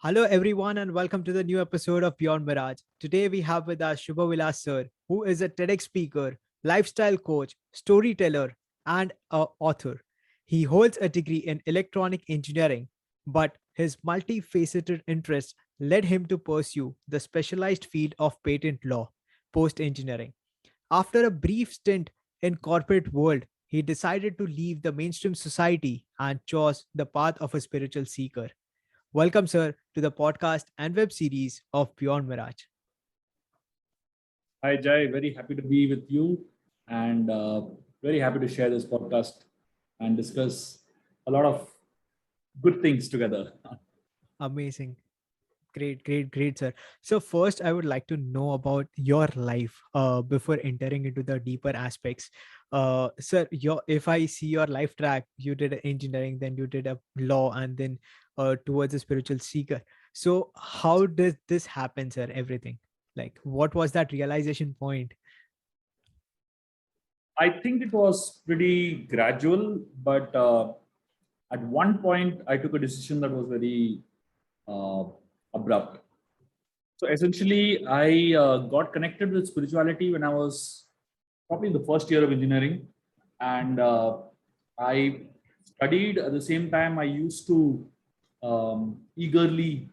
Hello, everyone, and welcome to the new episode of Beyond Mirage. Today, we have with us Shubha Vilas, sir, who is a TEDx speaker, lifestyle coach, storyteller, and a author. He holds a degree in electronic engineering, but his multifaceted interests led him to pursue the specialized field of patent law, post engineering. After a brief stint in corporate world, he decided to leave the mainstream society and chose the path of a spiritual seeker. Welcome, sir, to the podcast and web series of Beyond Mirage. Hi, Jai. Very happy to be with you and very happy to share this podcast and discuss a lot of good things together. Amazing. Great, sir. So, first, I would like to know about your life before entering into the deeper aspects. Sir, if I see your life track, you did engineering, then you did a law, and then towards a spiritual seeker. So, how did this happen, sir? Everything. Like, what was that realization point? I think it was pretty gradual, but at one point I took a decision that was very uh, abrupt. So essentially, I got connected with spirituality when I was probably in the first year of engineering, and I studied at the same time. I used to eagerly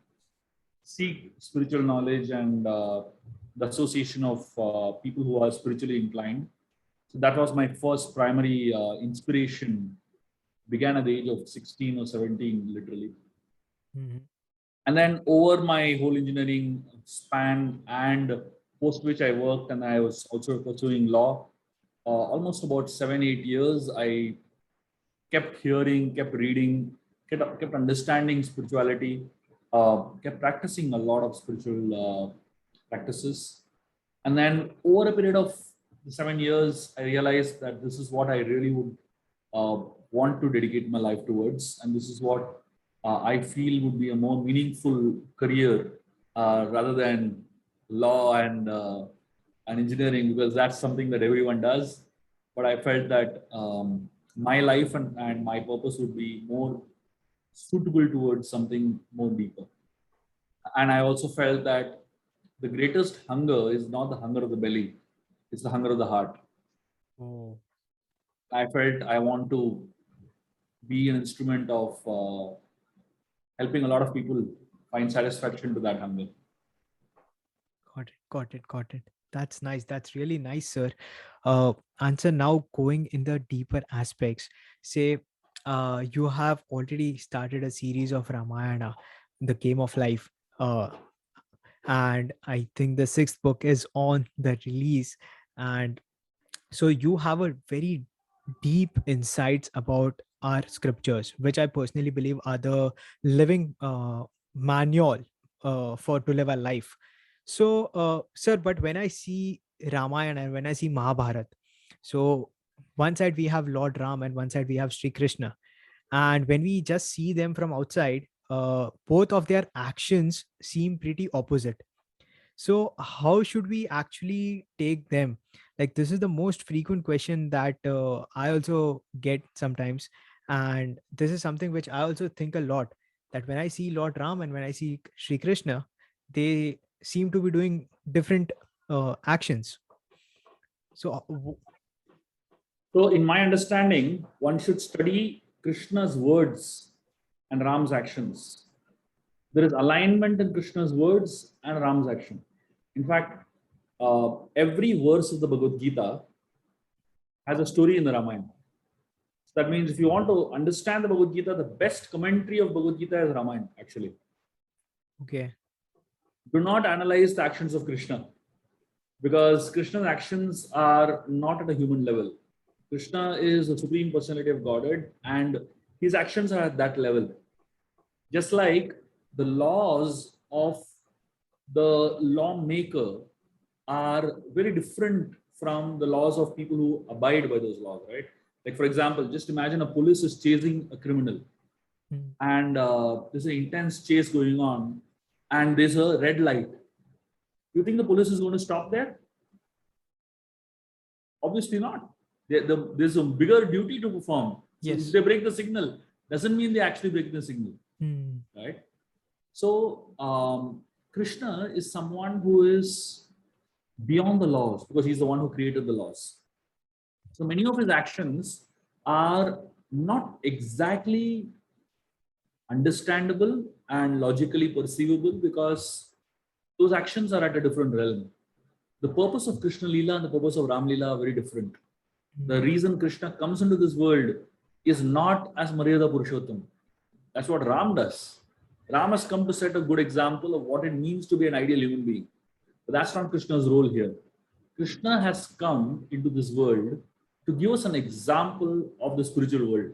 seek spiritual knowledge and the association of people who are spiritually inclined. So that was my first primary inspiration. Began at the age of 16 or 17, literally. Mhm. And then over my whole engineering span and post which I worked, and I was also pursuing law, almost about 7, 8 years, I kept hearing, kept reading, kept understanding spirituality, kept practicing a lot of spiritual practices. And then over a period of 7 years, I realized that this is what I really would want to dedicate my life towards. And this is what I feel would be a more meaningful career rather than law and engineering, because that's something that everyone does. But I felt that my life and my purpose would be more suitable towards something more deeper. And I also felt that the greatest hunger is not the hunger of the belly, it's the hunger of the heart. Oh, I felt I want to be an instrument of helping a lot of people find satisfaction to that hunger. got it. That's nice. That's really nice, sir. Answer now going in the deeper aspects. Say, you have already started a series of Ramayana, the game of life. And I think the sixth book is on the release. And so you have a very deep insights about our scriptures, which I personally believe are the living manual for to live a life. So, sir, but when I see Ramayana and when I see Mahabharata, so one side we have Lord Ram and one side we have Sri Krishna, and when we just see them from outside, both of their actions seem pretty opposite. So, how should we actually take them? Like, this is the most frequent question that I also get sometimes. And this is something which I also think a lot, that when I see Lord Ram and when I see Sri Krishna, they seem to be doing different actions. So, So, in my understanding, one should study Krishna's words and Ram's actions. There is alignment in Krishna's words and Ram's action. In fact, every verse of the Bhagwat Geeta has a story in the Ramayana. So that means if you want to understand the Bhagavad Gita, the best commentary of Bhagavad Gita is Ramayana, actually. okay. Do not analyze the actions of Krishna, because Krishna's actions are not at a human level. Krishna is the supreme personality of Godhead, and his actions are at that level. Just like the laws of the lawmaker are very different from the laws of people who abide by those laws, right? Like, for example, just imagine a police is chasing a criminal, Mm. and there's an intense chase going on, and there's a red light. You think the police is going to stop there? Obviously not. There's a bigger duty to perform. So if Yes. they break the signal, doesn't mean they actually break the signal, Mm. right? So Krishna is someone who is beyond the laws because he's the one who created the laws. So many of his actions are not exactly understandable and logically perceivable because those actions are at a different realm. The purpose of Krishna Lila and the purpose of Ram Lila are very different. The reason Krishna comes into this world is not as Maryada Purushottam. That's what Ram does. Ram has come to set a good example of what it means to be an ideal human being. But that's not Krishna's role here. Krishna has come into this world to give us an example of the spiritual world,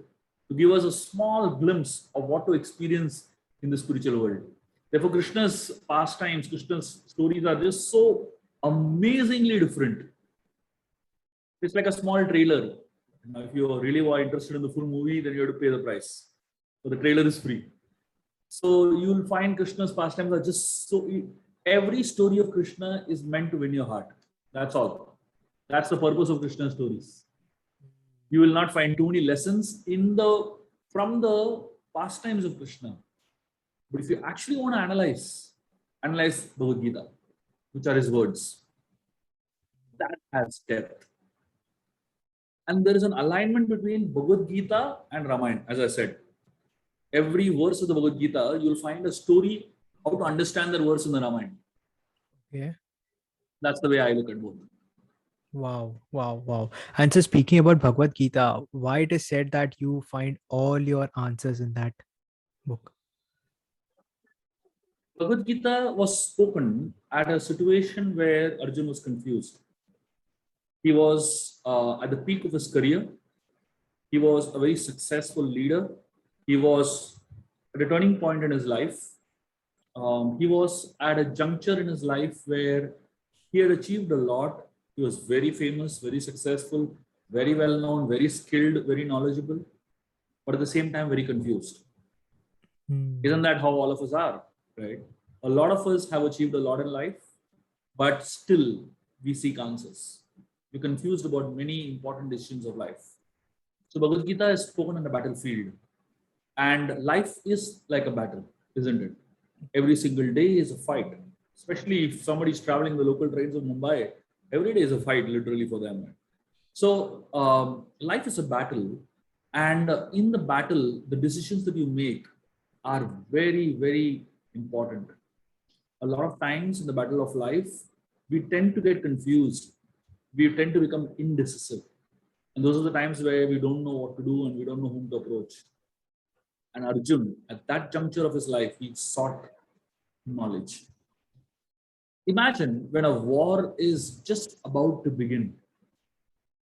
to give us a small glimpse of what to experience in the spiritual world. Therefore, Krishna's pastimes, Krishna's stories are just so amazingly different. It's like a small trailer. If you really are interested in the full movie, then you have to pay the price. So the trailer is free. So you'll find Krishna's pastimes are just so. Every story of Krishna is meant to win your heart. That's all. That's the purpose of Krishna's stories. You will not find too many lessons in the from the pastimes of Krishna. But if you actually want to analyze Bhagavad Gita, which are his words, that has depth. And there is an alignment between Bhagavad Gita and Ramayana, as I said. Every verse of the Bhagavad Gita, you'll find a story how to understand that verse in the Ramayana. Yeah. That's the way I look at both. Wow, wow, wow. And so speaking about Bhagwat Gita, why it is said that you find all your answers in that book? Bhagavad Gita was spoken at a situation where Arjun was confused. He was at the peak of his career. He was a very successful leader. He was at a turning point in his life. He was at a juncture in his life where he had achieved a lot. He was very famous, very successful, very well known, very skilled, very knowledgeable, but at the same time, very confused. Isn't that how all of us are, right? A lot of us have achieved a lot in life, but still we seek answers. We're confused about many important decisions of life. So Bhagavad Gita is spoken on the battlefield, and life is like a battle, isn't it? Every single day is a fight, especially if somebody's traveling the local trains of Mumbai. Every day is a fight, literally, for them. So life is a battle, and in the battle, the decisions that you make are very, very important. A lot of times in the battle of life, we tend to get confused. We tend to become indecisive. And those are the times where we don't know what to do and we don't know whom to approach. And Arjun, at that juncture of his life, he sought knowledge. Imagine when a war is just about to begin.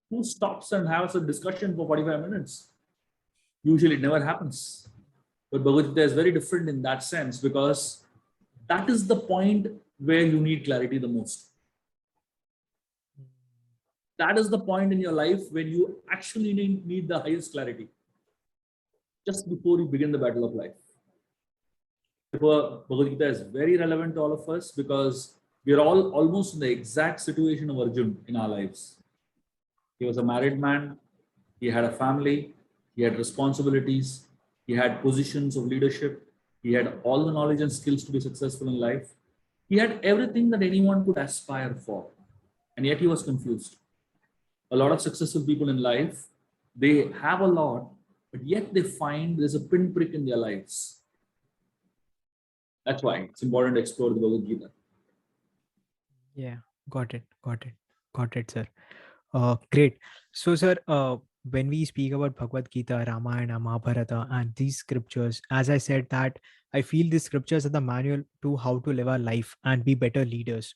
Who stops and has a discussion for 45 minutes? Usually it never happens. But Bhagavad Gita is very different in that sense because that is the point where you need clarity the most. That is the point in your life when you actually need the highest clarity just before you begin the battle of life. Therefore, Bhagavad Gita is very relevant to all of us because we are all almost in the exact situation of Arjun in our lives. He was a married man, he had a family, he had responsibilities, he had positions of leadership, he had all the knowledge and skills to be successful in life. He had everything that anyone could aspire for, and yet he was confused. A lot of successful people in life, they have a lot, but yet they find there's a pinprick in their lives. That's why it's important to explore the Bhagavad Gita. Yeah, got it, got it, got it, sir. Great. So, sir, when we speak about Bhagwat Gita, Ramayana, Mahabharata, and these scriptures, as I said, that I feel these scriptures are the manual to how to live our life and be better leaders.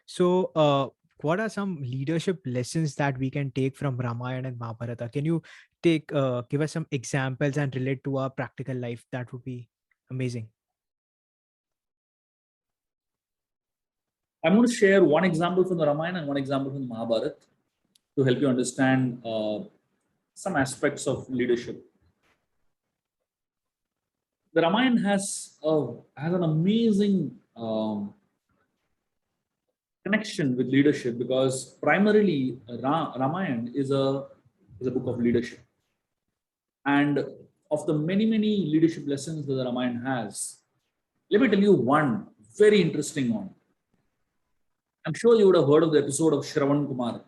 So, what are some leadership lessons that we can take from Ramayana and Mahabharata? Can you give us some examples and relate to our practical life? That would be amazing. I'm going to share one example from the Ramayana and one example from the Mahabharata to help you understand some aspects of leadership. The Ramayana has an amazing connection with leadership because primarily Ramayana is a book of leadership, and of the many leadership lessons that the Ramayana has, Let me tell you one very interesting one. I'm sure you would have heard of the episode of Shravan Kumar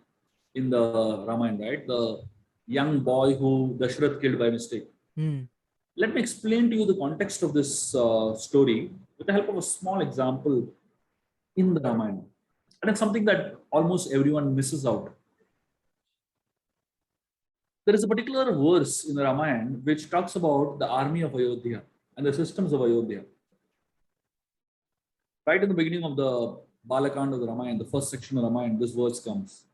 in the Ramayana, right? The young boy who Dashrath killed by mistake. Hmm. Let me explain to you the context of this story with the help of a small example in the Ramayana. And it's something that almost everyone misses out. There is a particular verse in the Ramayana which talks about the army of Ayodhya and the systems of Ayodhya. Right in the beginning of the Balakand of the Ramayana, the first section of Ramayana, this verse comes.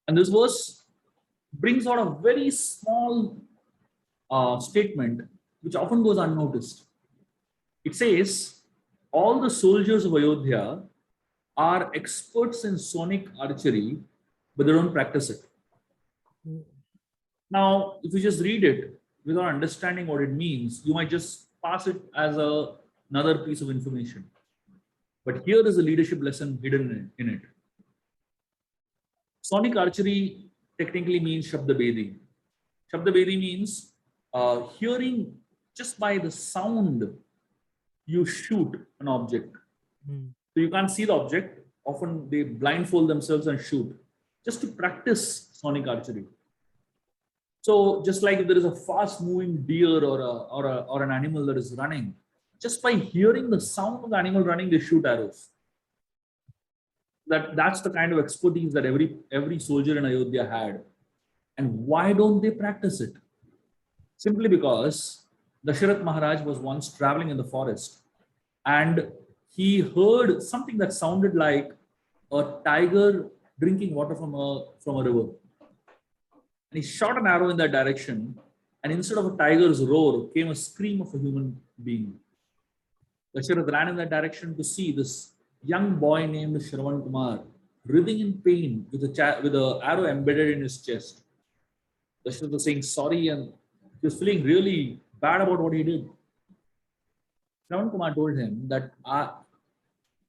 And this verse brings out a very small statement which often goes unnoticed. It says, all the soldiers of Ayodhya are experts in sonic archery, but they don't practice it. Now, if you just read it without understanding what it means, you might just pass it as another piece of information. But here is a leadership lesson hidden in it. Sonic archery technically means Shabda Bedi. Shabda Bedi means hearing just by the sound you shoot an object. Hmm. So you can't see the object. Often they blindfold themselves and shoot just to practice sonic archery. So just like if there is a fast moving deer or an animal that is running, just by hearing the sound of the animal running, they shoot arrows. That's the kind of expertise that every soldier in Ayodhya had. And why don't they practice it? Simply because Dasharath Maharaj was once traveling in the forest and he heard something that sounded like a tiger drinking water from a river. And he shot an arrow in that direction, and instead of a tiger's roar came a scream of a human being. Dasharath ran in that direction to see this young boy named Shravan Kumar writhing in pain with with an arrow embedded in his chest. Dasharath was saying sorry and he was feeling really bad about what he did. Shravan Kumar told him that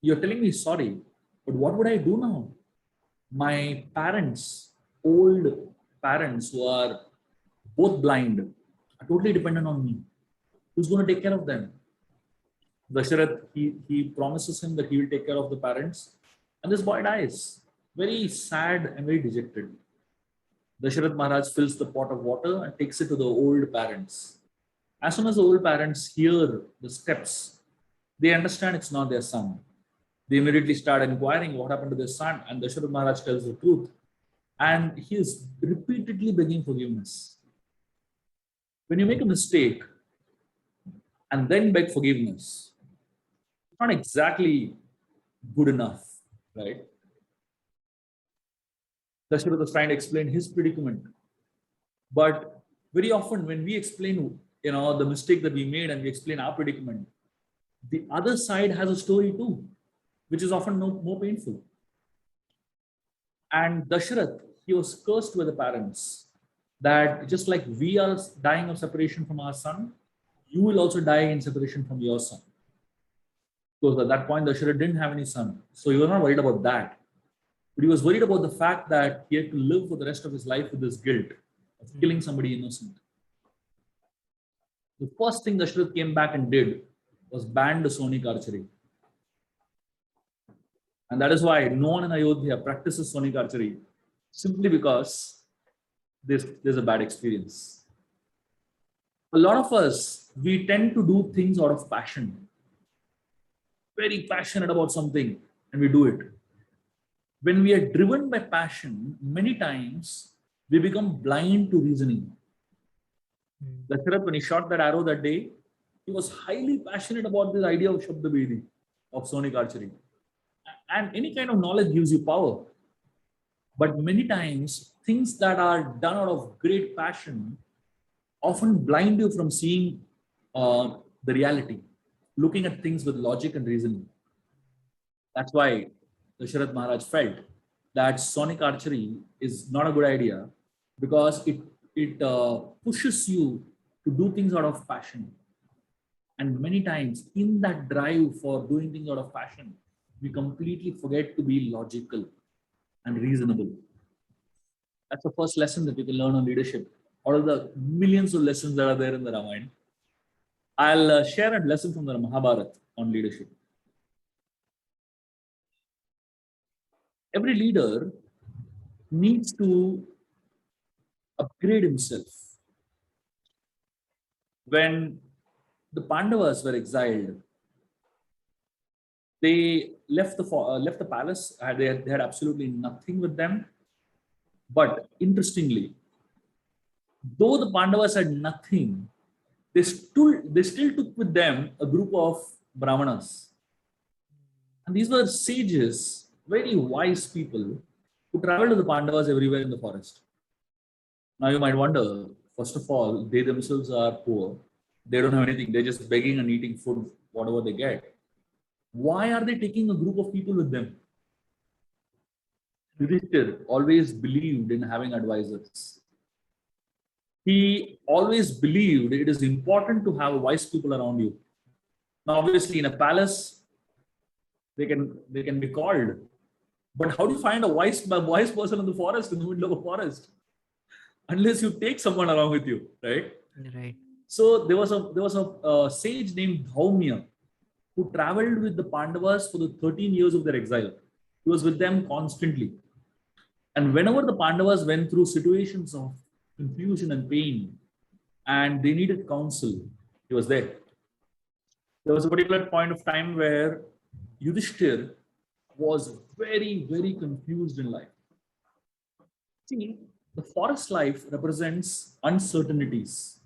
you're telling me sorry, but what would I do now? My parents, old parents who are both blind, are totally dependent on me. Who's going to take care of them? Dasharath, he promises him that he will take care of the parents, and this boy dies. Very sad and very dejected. Dasharath Maharaj fills the pot of water and takes it to the old parents. As soon as the old parents hear the steps, they understand it's not their son. They immediately start inquiring what happened to their son, and Dasharath Maharaj tells the truth. And he is repeatedly begging forgiveness. When you make a mistake and then beg forgiveness, it's not exactly good enough, right? Dasharath was trying to explain his predicament. But very often when we explain, the mistake that we made and we explain our predicament, the other side has a story too, which is often more painful. And Dasharath, he was cursed by the parents that just like we are dying of separation from our son, you will also die in separation from your son. Because at that point, Dasharath didn't have any son. So he was not worried about that. But he was worried about the fact that he had to live for the rest of his life with this guilt of killing somebody innocent. The first thing Dasharath came back and did was ban the Sonic archery. And that is why no one in Ayodhya practices Sonic archery, simply because there's a bad experience. A lot of us, we tend to do things out of passion, very passionate about something, and we do it. When we are driven by passion, many times we become blind to reasoning. Dasharath, when he shot that arrow that day, he was highly passionate about this idea of Shabda Bedi, of Sonic archery. And any kind of knowledge gives you power. But many times, things that are done out of great passion often blind you from seeing the reality, looking at things with logic and reasoning. That's why Dasharath Maharaj felt that Sonic archery is not a good idea because it pushes you to do things out of passion. And many times, in that drive for doing things out of passion, we completely forget to be logical and reasonable. That's the first lesson that you can learn on leadership. Out of the millions of lessons that are there in the Ramayana, I'll share a lesson from the Mahabharata on leadership. Every leader needs to upgrade himself. When the Pandavas were exiled, they left the palace. They had absolutely nothing with them. But interestingly, though the Pandavas had nothing, they still took with them a group of Brahmanas. And these were sages, very wise people who traveled to the Pandavas everywhere in the forest. Now you might wonder, first of all, they themselves are poor. They don't have anything. They're just begging and eating food, whatever they get. Why are they taking a group of people with them? Yudhishthir always believed in having advisors. He always believed it is important to have wise people around you. Now, obviously, in a palace, they can be called. But how do you find a wise person in the forest, in the middle of a forest? Unless you take someone along with you, right? Right. So there was a sage named Dhaumya who traveled with the Pandavas for the 13 years of their exile. He was with them constantly. And whenever the Pandavas went through situations of confusion and pain and they needed counsel, he was there. There was a particular point of time where Yudhishthir was very, very confused in life. See, the forest life represents uncertainties.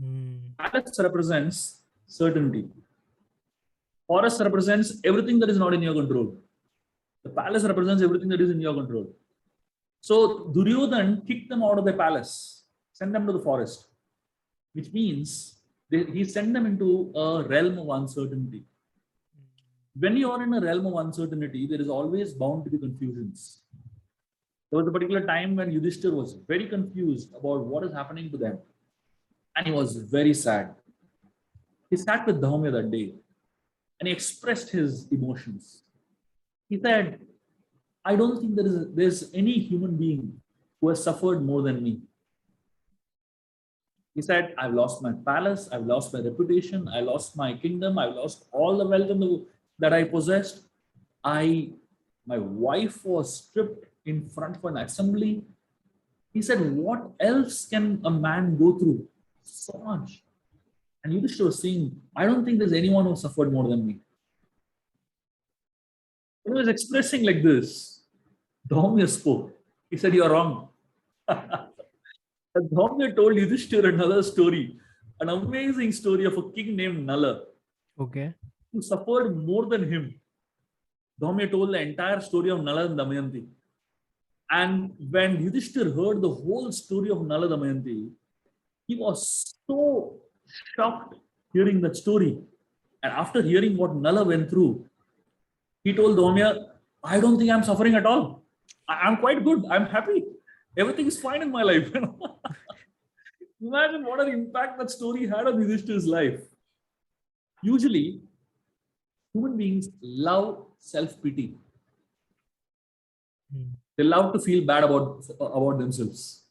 Mm. Palace represents certainty. Forest represents everything that is not in your control. The palace represents everything that is in your control. So Duryodhan kicked them out of the palace, sent them to the forest, which means he sent them into a realm of uncertainty. When you are in a realm of uncertainty, there is always bound to be confusions. There was a particular time when Yudhishthir was very confused about what is happening to them, and he was very sad. He sat with Dhaumya that day and he expressed his emotions. He said, I don't think there's any human being who has suffered more than me. He said, I've lost my palace, I've lost my reputation, I lost my kingdom, I've lost all the wealth that I possessed. My wife was stripped in front of an assembly. He said, what else can a man go through? So much. And Yudhishthira was saying, I don't think there's anyone who suffered more than me. When he was expressing like this, Dhaumya spoke. He said, you're wrong. And Dhaumya told Yudhishthira another story, an amazing story of a king named Nala Okay. who suffered more than him. Dhaumya told the entire story of Nala and Damayanti. And when Yudhishthir heard the whole story of Nala Damayanti, he was so shocked hearing that story. And after hearing what Nala went through, he told Dhaumya, I don't think I'm suffering at all. I'm quite good. I'm happy. Everything is fine in my life. Imagine what an impact that story had on Yudhishthir's life. Usually, human beings love self-pity. Mm. They love to feel bad about themselves.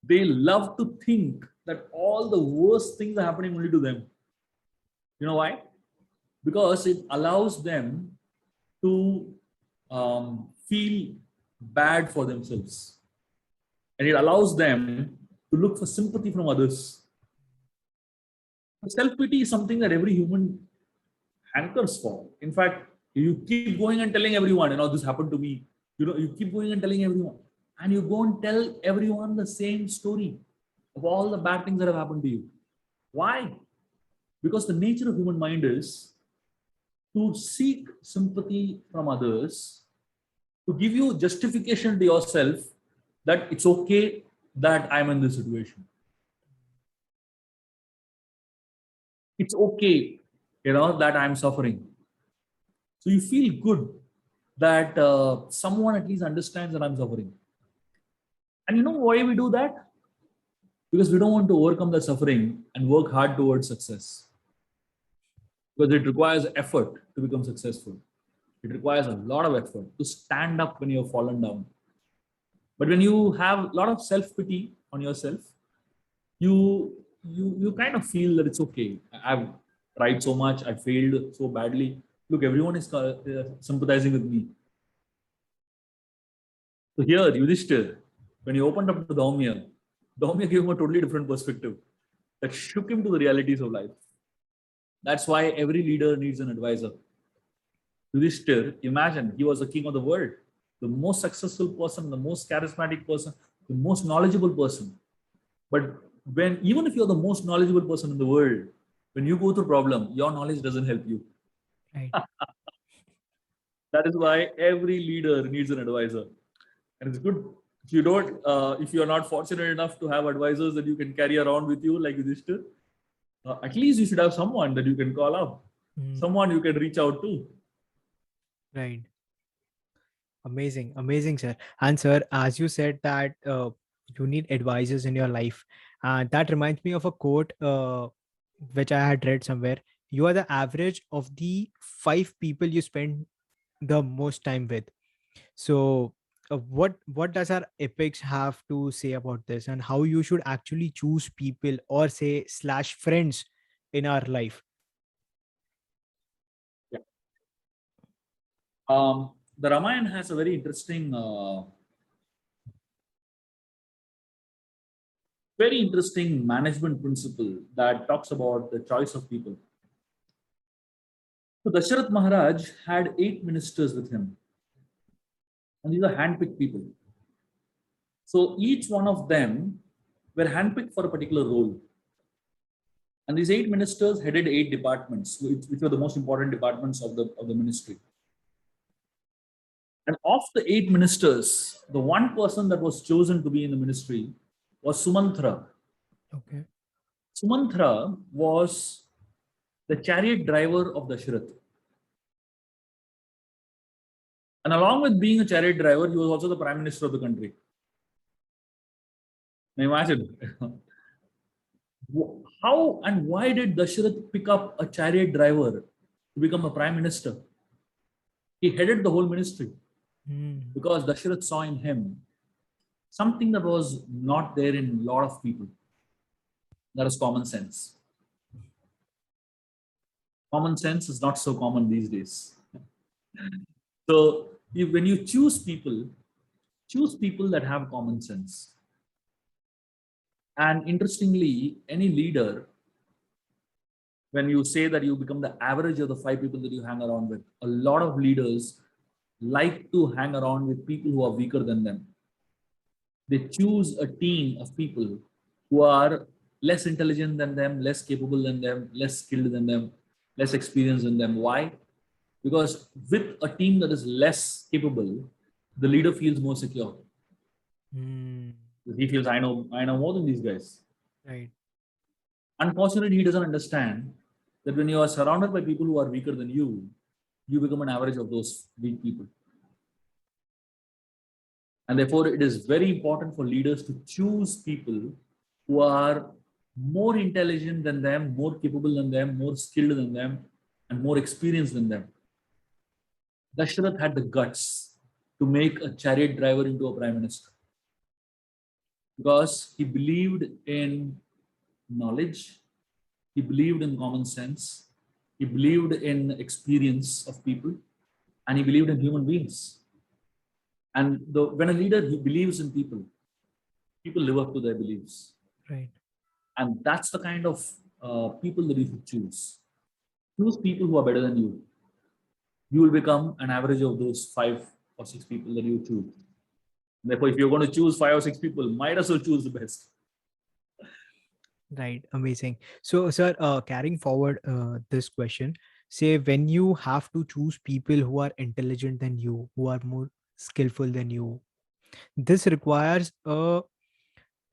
They love to think that all the worst things are happening only to them. You know why? Because it allows them to feel bad for themselves. And it allows them to look for sympathy from others. Self-pity is something that every human hankers for. In fact, you keep going and telling everyone, this happened to me. You keep going and telling everyone. And you go and tell everyone the same story of all the bad things that have happened to you. Why? Because the nature of human mind is to seek sympathy from others, to give you justification to yourself that it's okay that I'm in this situation. It's okay, that I'm suffering. So you feel good that someone at least understands that I'm suffering. And you know why we do that? Because we don't want to overcome the suffering and work hard towards success. Because it requires effort to become successful. It requires a lot of effort to stand up when you've fallen down. But when you have a lot of self-pity on yourself, you you kind of feel that it's okay. I've tried so much, I failed so badly. Look, everyone is sympathizing with me. So here, Yudhishthir, when he opened up to Daumya gave him a totally different perspective that shook him to the realities of life. That's why every leader needs an advisor. Yudhishthir, imagine, he was the king of the world, the most successful person, the most charismatic person, the most knowledgeable person. But when, even if you're the most knowledgeable person in the world, when you go through problem, your knowledge doesn't help you. Right. That is why every leader needs an advisor. And it's good if you're not fortunate enough to have advisors that you can carry around with you, like Yudhishthir, at least you should have someone that you can call up, Mm, someone you can reach out to. right. Amazing, amazing, sir. And sir, as you said that you need advisors in your life, and that reminds me of a quote which I had read somewhere. You are the average of the five people you spend the most time with. So, what does our epics have to say about this, and how you should actually choose people or say slash friends in our life? Yeah. The Ramayana has a very interesting management principle that talks about the choice of people. So Dasharath Maharaj had 8 ministers with him, and these are handpicked people. So each one of them were handpicked for a particular role. And these 8 ministers headed 8 departments, which were the most important departments of the ministry. And of the 8 ministers, the one person that was chosen to be in the ministry was Sumantra. Okay. Sumantra was the chariot driver of Dasharath. And along with being a chariot driver, he was also the prime minister of the country. Now imagine how and why did Dasharath pick up a chariot driver to become a prime minister? He headed the whole ministry Hmm. because Dasharath saw in him something that was not there in a lot of people. That is common sense. Common sense is not so common these days. So when you choose people that have common sense. And interestingly, any leader, when you say that you become the average of the 5 people that you hang around with, a lot of leaders like to hang around with people who are weaker than them. They choose a team of people who are less intelligent than them, less capable than them, less skilled than them, less experienced than them. Why? Because with a team that is less capable, the leader feels more secure. Hmm. He feels, I know more than these guys. Right. Unfortunately, he doesn't understand that when you are surrounded by people who are weaker than you become an average of those weak people. And therefore, it is very important for leaders to choose people who are more intelligent than them, more capable than them, more skilled than them, and more experienced than them. Dashrath had the guts to make a chariot driver into a prime minister because he believed in knowledge, he believed in common sense, he believed in experience of people, and he believed in human beings. And when a leader he believes in people, people live up to their beliefs. Right. And that's the kind of people that you should choose. Choose people who are better than you. You will become an average of those 5 or 6 people that you choose. Therefore, if you're going to choose 5 or 6 people, might as well choose the best. Right, amazing. So, sir, carrying forward this question, say when you have to choose people who are intelligent than you, who are more skillful than you, this requires a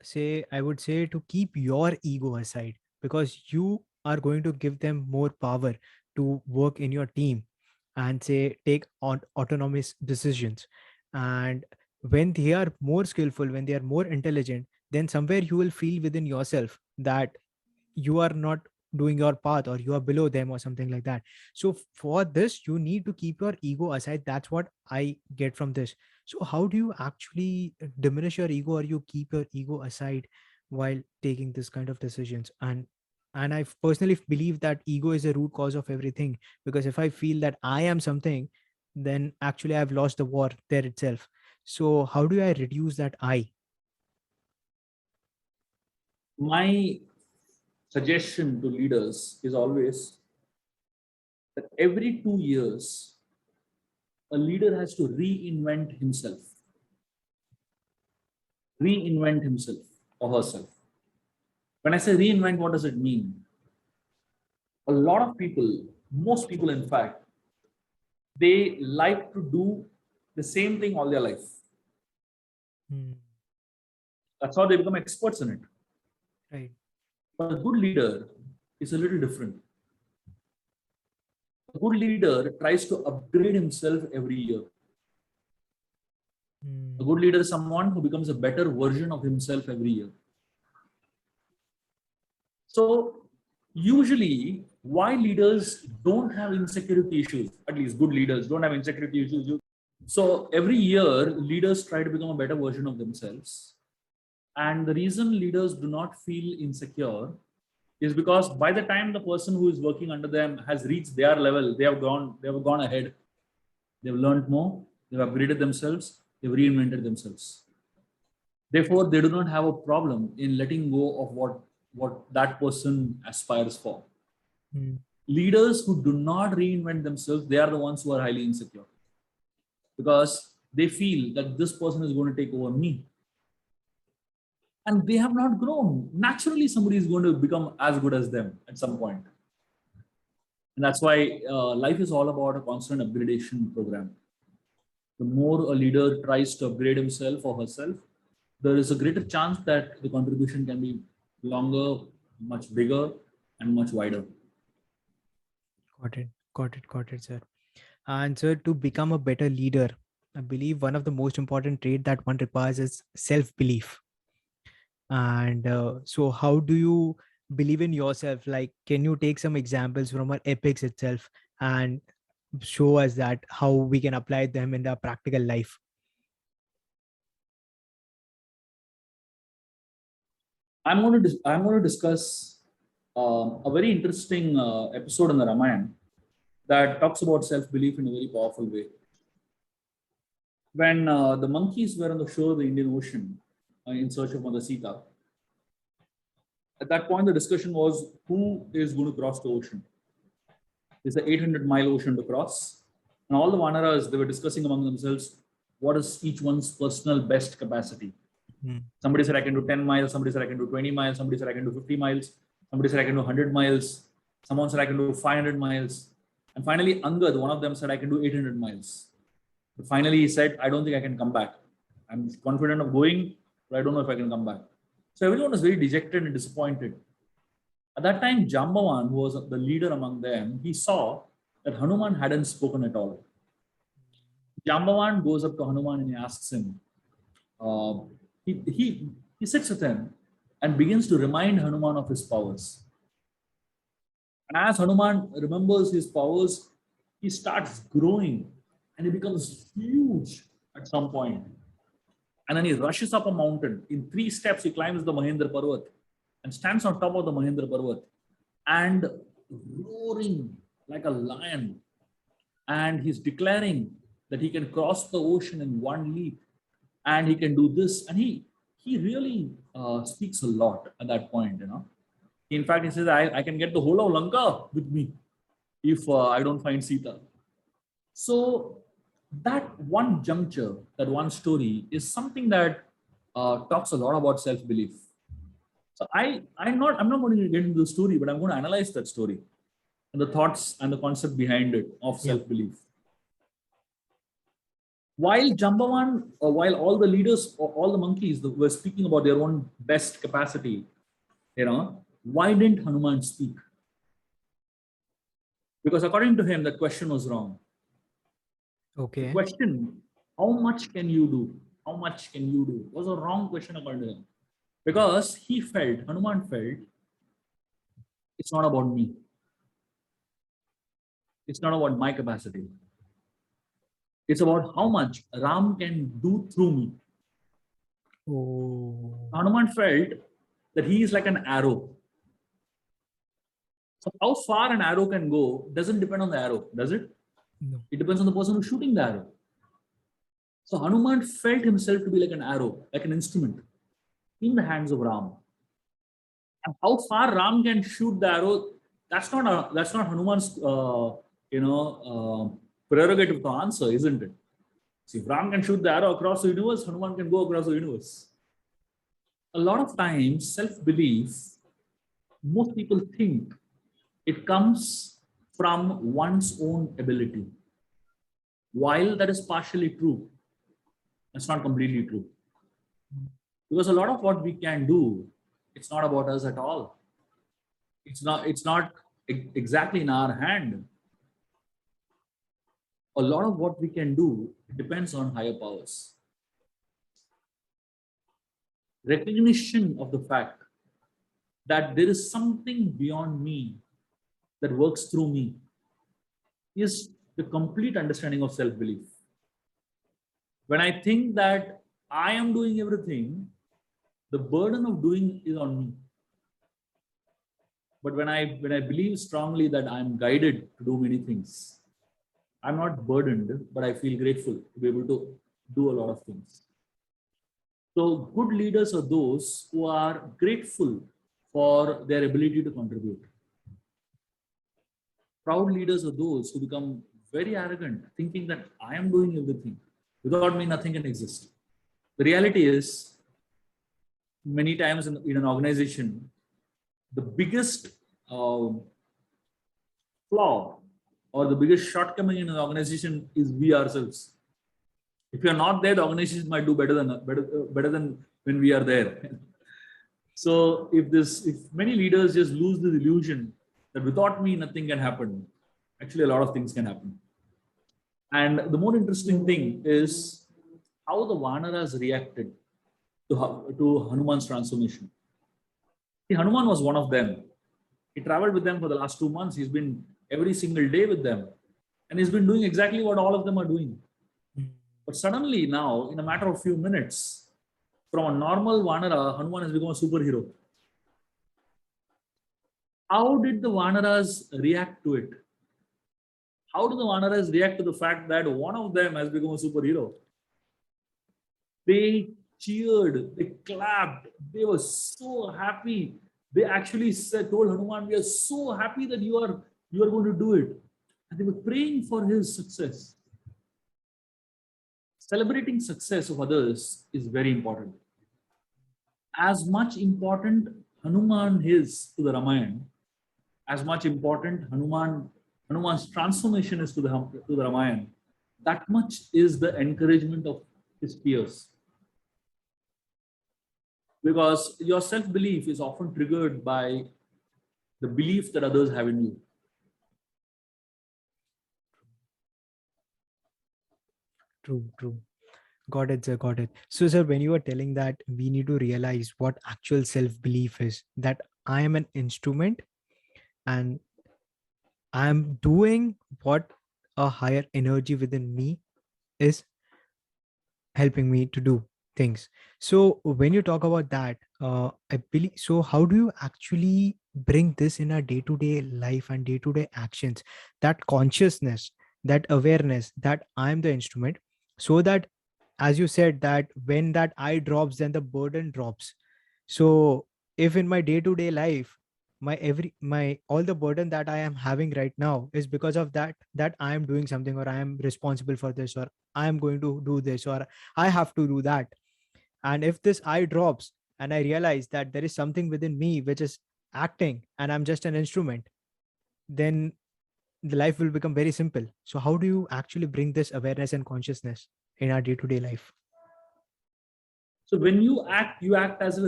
say, I would say, to keep your ego aside, because you are going to give them more power to work in your team and say take on autonomous decisions. And when they are more skillful, when they are more intelligent, then somewhere you will feel within yourself that you are not doing your path or you are below them or something like that. So for this you need to keep your ego aside. That's what I get from this. So how do you actually diminish your ego, or you keep your ego aside while taking this kind of decisions. And I personally believe that ego is the root cause of everything, because if I feel that I am something, then actually I've lost the war there itself. So how do I reduce that I? My suggestion to leaders is always that every 2 years, a leader has to reinvent himself or herself. When I say reinvent, what does it mean? A lot of people, most people, in fact, they like to do the same thing all their life. Hmm. That's how they become experts in it. Right. But a good leader is a little different. A good leader tries to upgrade himself every year. A Hmm. good leader is someone who becomes a better version of himself every year. So, usually, why leaders don't have insecurity issues, at least good leaders don't have insecurity issues. So, every year, leaders try to become a better version of themselves. And the reason leaders do not feel insecure is because by the time the person who is working under them has reached their level, they have gone ahead, they've learned more, they've upgraded themselves, they've reinvented themselves. Therefore, they do not have a problem in letting go of what that person aspires for. Hmm. Leaders who do not reinvent themselves, they are the ones who are highly insecure because they feel that this person is going to take over me. And they have not grown. Naturally, somebody is going to become as good as them at some point. And that's why life is all about a constant upgradation program. The more a leader tries to upgrade himself or herself, there is a greater chance that the contribution can be longer, much bigger, and much wider. Got it. Got it. Got it, sir. And sir, to become a better leader, I believe one of the most important trait that one requires is self-belief. And so how do you believe in yourself? Like, can you take some examples from our epics itself and show us that how we can apply them in the practical life? I'm going to discuss a very interesting episode in the Ramayana that talks about self belief in a very powerful way. When the monkeys were on the shore of the Indian Ocean in search of Mother Sita, at that point the discussion was who is going to cross the ocean. It's an 800-mile ocean to cross, and all the Vanaras they were discussing among themselves what is each one's personal best capacity. Hmm. Somebody said I can do 10 miles, somebody said I can do 20 miles, somebody said I can do 50 miles, somebody said I can do 100 miles, someone said I can do 500 miles. And finally, Angad, one of them said I can do 800 miles. But finally, he said, I don't think I can come back. I'm confident of going, but I don't know if I can come back. So everyone was very dejected and disappointed. At that time, Jambavan, who was the leader among them, he saw that Hanuman hadn't spoken at all. Jambavan goes up to Hanuman and he asks him, uh, he, he, he sits with him and begins to remind Hanuman of his powers. And as Hanuman remembers his powers, he starts growing and he becomes huge at some point. And then he rushes up a mountain. In 3 steps, he climbs the Mahendra Parvat and stands on top of the Mahendra Parvat and roaring like a lion. And he's declaring that he can cross the ocean in one leap and he can do this. And he really speaks a lot at that point. In fact, he says, I can get the whole of Lanka with me if I don't find Sita. So that one juncture, that one story is something that talks a lot about self-belief. So I'm not going to get into the story, but I'm going to analyze that story and the thoughts and the concept behind it of Yeah. self-belief. While Jambavan, while all the leaders, or all the monkeys were speaking about their own best capacity, why didn't Hanuman speak? Because according to him, that question was wrong. The Okay. question, how much can you do? How much can you do? Was a wrong question according to him. Because Hanuman felt, it's not about me. It's not about my capacity. It's about how much Ram can do through me. Oh. Hanuman felt that he is like an arrow. So how far an arrow can go doesn't depend on the arrow, does it? No. It depends on the person who's shooting the arrow. So Hanuman felt himself to be like an arrow, like an instrument in the hands of Ram. And how far Ram can shoot the arrow, that's not Hanuman's prerogative to answer, isn't it? See, if Ram can shoot the arrow across the universe, Hanuman can go across the universe. A lot of times, self-belief, most people think it comes from one's own ability. While that is partially true, that's not completely true. Because a lot of what we can do, it's not about us at all. It's not exactly in our hand. A lot of what we can do depends on higher powers. Recognition of the fact that there is something beyond me that works through me is the complete understanding of self-belief. When I think that I am doing everything, the burden of doing is on me. But when I believe strongly that I'm guided to do many things, I'm not burdened, but I feel grateful to be able to do a lot of things. So good leaders are those who are grateful for their ability to contribute. Proud leaders are those who become very arrogant, thinking that I am doing everything. Without me, nothing can exist. The reality is, many times in an organization, the biggest um flaw or the biggest shortcoming in an organization is we ourselves. If you're not there, the organization might do better than when we are there. So if many leaders just lose the illusion that without me nothing can happen, actually a lot of things can happen. And the more interesting thing is how the Vanaras reacted to Hanuman's transformation. See, Hanuman was one of them. He traveled with them for the last 2 months. He's been every single day with them. And he's been doing exactly what all of them are doing. But suddenly now, in a matter of few minutes, from a normal Vanara, Hanuman has become a superhero. How did the Vanaras react to it? How do the Vanaras react to the fact that one of them has become a superhero? They cheered, they clapped, they were so happy. They actually told Hanuman, "We are so happy that you are going to do it." And they were praying for his success. Celebrating success of others is very important. As much important Hanuman is to the Ramayana, as much important Hanuman's transformation is to the Ramayana, that much is the encouragement of his peers. Because your self-belief is often triggered by the belief that others have in you. True, true. Got it, sir. Got it. So, sir, when you were telling that we need to realize what actual self belief is, that I am an instrument and I am doing what a higher energy within me is helping me to do things. So when you talk about that, I believe, so how do you actually bring this in our day-to-day life and day-to-day actions, that consciousness, that awareness that I'm the instrument, so that, as you said, that when that I drops, then the burden drops. So if in my day-to-day life, my all the burden that I am having right now is because of that I am doing something, or I am responsible for this, or I am going to do this, or I have to do that. And if this I drops and I realize that there is something within me which is acting and I'm just an instrument, then the life will become very simple. So how do you actually bring this awareness and consciousness in our day-to-day life? So when you act as if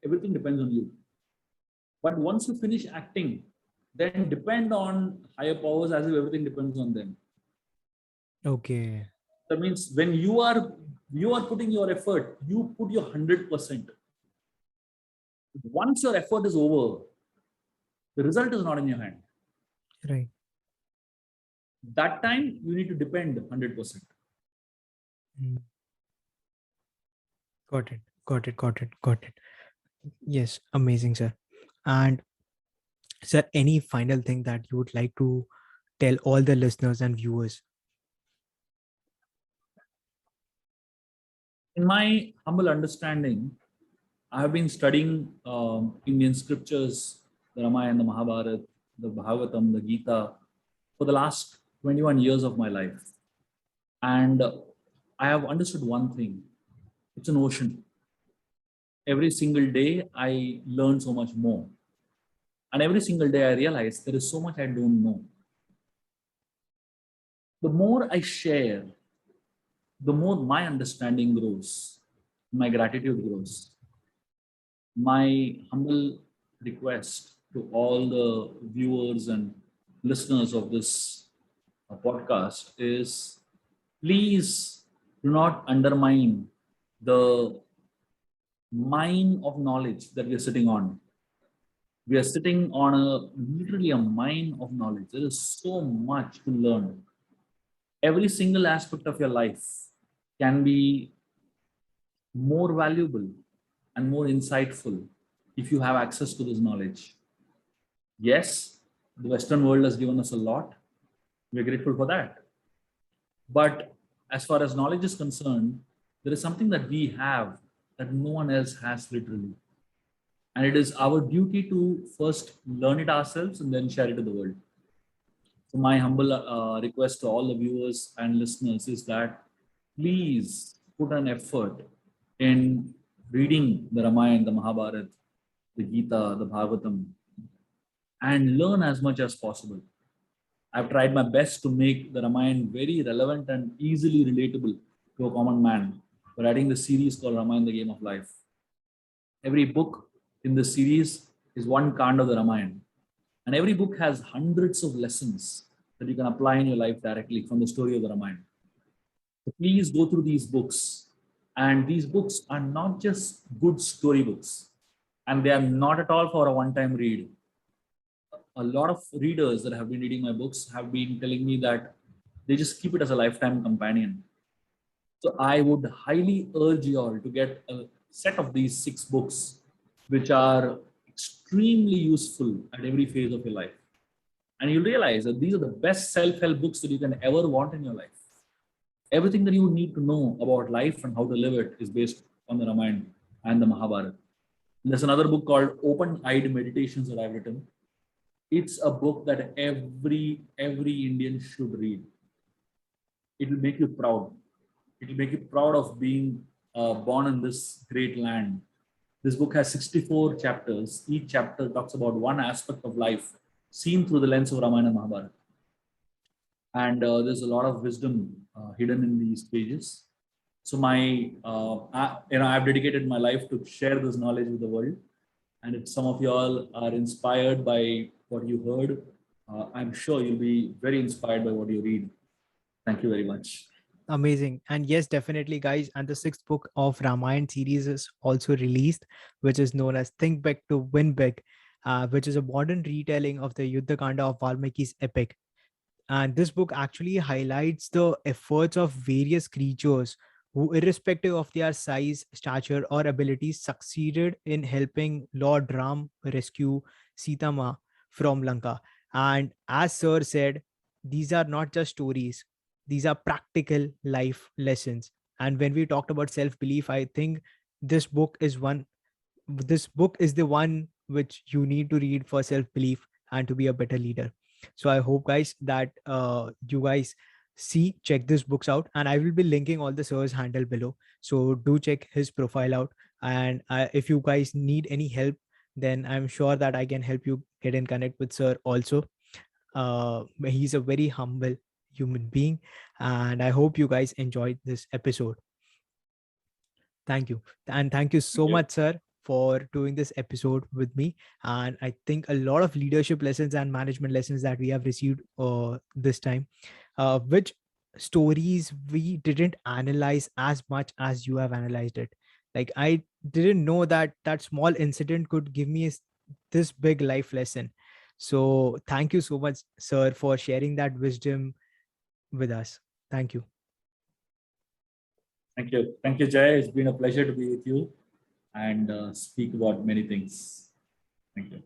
everything depends on you. But once you finish acting, then depend on higher powers as if everything depends on them. Okay. That means when you are putting your effort, you put your 100%. Once your effort is over, the result is not in your hand. Right. That time you need to depend 100%. Mm. Got it. Got it. Got it. Got it. Yes, amazing, sir. And sir, any final thing that you would like to tell all the listeners and viewers? In my humble understanding, I have been studying Indian scriptures, the Ramayana, the Mahabharata, the Bhagavatam, the Gita, for the last 21 years of my life. And I have understood one thing: it's an ocean. Every single day, I learn so much more. And every single day, I realize there is so much I don't know. The more I share, the more my understanding grows, my gratitude grows. My humble request to all the viewers and listeners of this podcast is, please do not undermine the mine of knowledge that we are sitting on. We are sitting on a literally a mine of knowledge. There is so much to learn. Every single aspect of your life can be more valuable and more insightful if you have access to this knowledge. Yes, the Western world has given us a lot. We're grateful for that. But as far as knowledge is concerned, there is something that we have that no one else has literally. And it is our duty to first learn it ourselves and then share it to the world. So, my humble request to all the viewers and listeners is that please put an effort in reading the Ramayana, the Mahabharata, the Gita, the Bhagavatam, and learn as much as possible. I've tried my best to make the Ramayana very relevant and easily relatable to a common man by writing the series called Ramayana, the Game of Life. Every book in the series is one kand of the Ramayana. And every book has hundreds of lessons that you can apply in your life directly from the story of the Ramayana. So please go through these books. And these books are not just good storybooks, and they are not at all for a one time read. A lot of readers that have been reading my books have been telling me that they just keep it as a lifetime companion. So I would highly urge you all to get a set of these 6 books, which are extremely useful at every phase of your life. And you'll realize that these are the best self-help books that you can ever want in your life. Everything that you need to know about life and how to live it is based on the Ramayana and the Mahabharata. There's another book called Open-Eyed Meditations that I've written. It's a book that every Indian should read. It will make you proud. It will make you proud of being born in this great land. This book has 64 chapters. Each chapter talks about one aspect of life seen through the lens of Ramayana and Mahabharata. And there's a lot of wisdom hidden in these pages. So I've dedicated my life to share this knowledge with the world. And if some of you all are inspired by what you heard, I'm sure you'll be very inspired by what you read. Thank you very much. Amazing. And yes, definitely, guys. And the sixth book of Ramayana series is also released, which is known as Think Big to Win Big, which is a modern retelling of the Yuddha Kanda of Valmiki's epic. And this book actually highlights the efforts of various creatures who, irrespective of their size, stature, or abilities, succeeded in helping Lord Ram rescue Sita Ma from Lanka. And as Sir said, these are not just stories, these are practical life lessons. And when we talked about self belief, I think this book is the one which you need to read for self belief and to be a better leader. So I hope, guys, that you guys check these books out, and I will be linking all the sir's handle below, so do check his profile out. And if you guys need any help, then I'm sure that I can help you get in connect with sir also. He's a very humble human being, and I hope you guys enjoyed this episode. Thank you. And thank you Thank so you. much, sir, for doing this episode with me. And I think a lot of leadership lessons and management lessons that we have received this time, which stories we didn't analyze as much as you have analyzed it. Like, I didn't know that that small incident could give me this big life lesson. So thank you so much, sir, for sharing that wisdom with us. Thank you. Thank you. Thank you, Jay. It's been a pleasure to be with you. and speak about many things. Thank you.